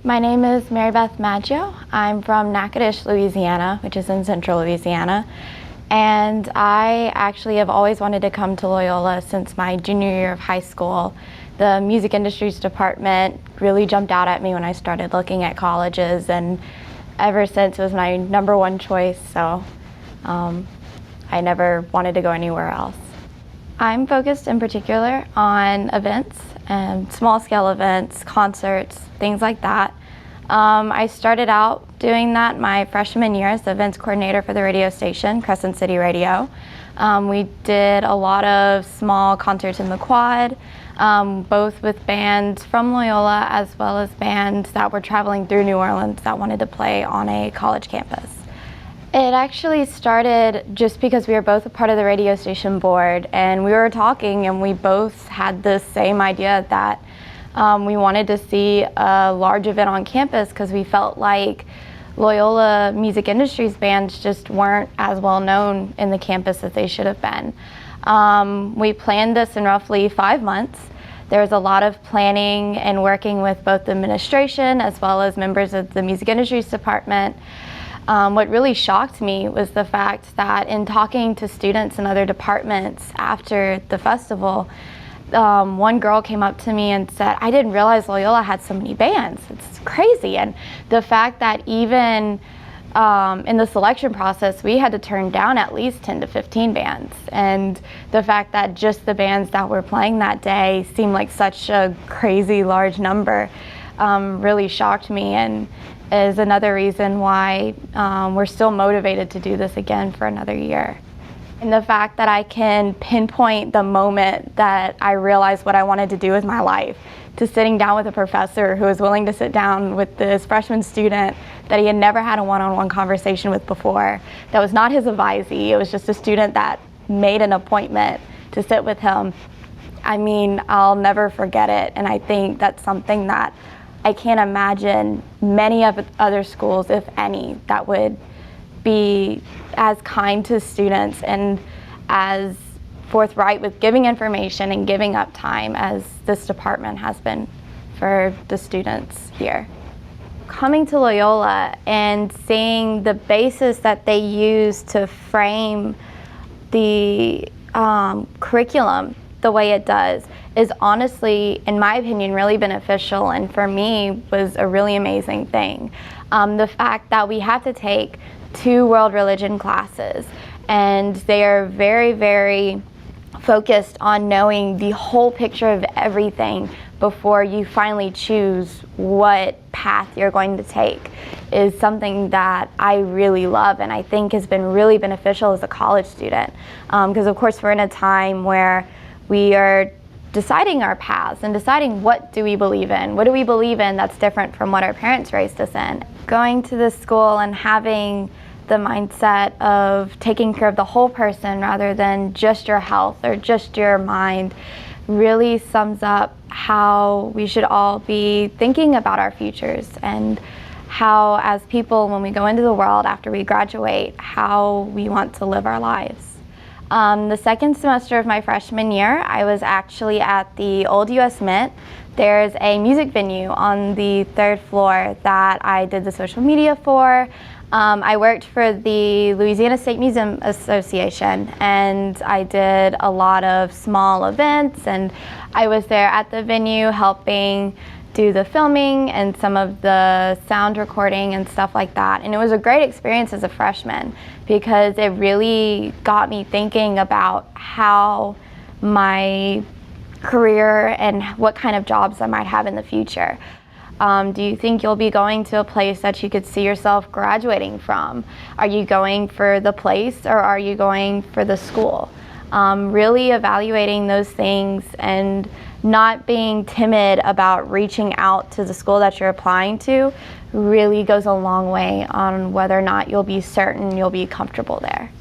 My name is Mary Beth Maggio. I'm from Natchitoches, Louisiana, which is in central Louisiana. And I actually have always wanted to come to Loyola since my junior year of high school. The music industries department really jumped out at me when I started looking at colleges, and ever since it was my number one choice, so I never wanted to go anywhere else. I'm focused in particular on events and small scale events, concerts, things like that. I started out doing that my freshman year as the events coordinator for the radio station, Crescent City Radio. We did a lot of small concerts in the quad, both with bands from Loyola as well as bands that were traveling through New Orleans that wanted to play on a college campus. It actually started just because we were both a part of the radio station board, and we were talking and we both had the same idea that we wanted to see a large event on campus because we felt like Loyola music industries bands just weren't as well known in the campus as they should have been. We planned this in roughly 5 months. There was a lot of planning and working with both the administration as well as members of the music industries department. What really shocked me was the fact that in talking to students in other departments after the festival, one girl came up to me and said, "I didn't realize Loyola had so many bands. It's crazy." And the fact that even in the selection process, we had to turn down at least 10 to 15 bands. And the fact that just the bands that were playing that day seemed like such a crazy large number really shocked me, and is another reason why we're still motivated to do this again for another year. And the fact that I can pinpoint the moment that I realized what I wanted to do with my life, to sitting down with a professor who was willing to sit down with this freshman student that he had never had a one-on-one conversation with before, that was not his advisee, it was just a student that made an appointment to sit with him. I mean, I'll never forget it, and I think that's something that I can't imagine many of other schools, if any, that would be as kind to students and as forthright with giving information and giving up time as this department has been for the students here. Coming to Loyola and seeing the basis that they use to frame the curriculum the way it does is honestly, in my opinion, really beneficial, and for me was a really amazing thing. The fact that we have to take 2 world religion classes, and they are very, very focused on knowing the whole picture of everything before you finally choose what path you're going to take, is something that I really love and I think has been really beneficial as a college student. Because of course we're in a time where we are deciding our paths and deciding what do we believe in. What do we believe in that's different from what our parents raised us in? Going to this school and having the mindset of taking care of the whole person rather than just your health or just your mind really sums up how we should all be thinking about our futures, and how as people, when we go into the world after we graduate, how we want to live our lives. The second semester of my freshman year, I was actually at the old US Mint. There's a music venue on the 3rd floor that I did the social media for. I worked for the Louisiana State Museum Association, and I did a lot of small events, and I was there at the venue helping do the filming and some of the sound recording and stuff like that. And it was a great experience as a freshman because it really got me thinking about how my career and what kind of jobs I might have in the future. Do you think you'll be going to a place that you could see yourself graduating from? Are you going for the place or are you going for the school? Really evaluating those things and not being timid about reaching out to the school that you're applying to really goes a long way on whether or not you'll be certain you'll be comfortable there.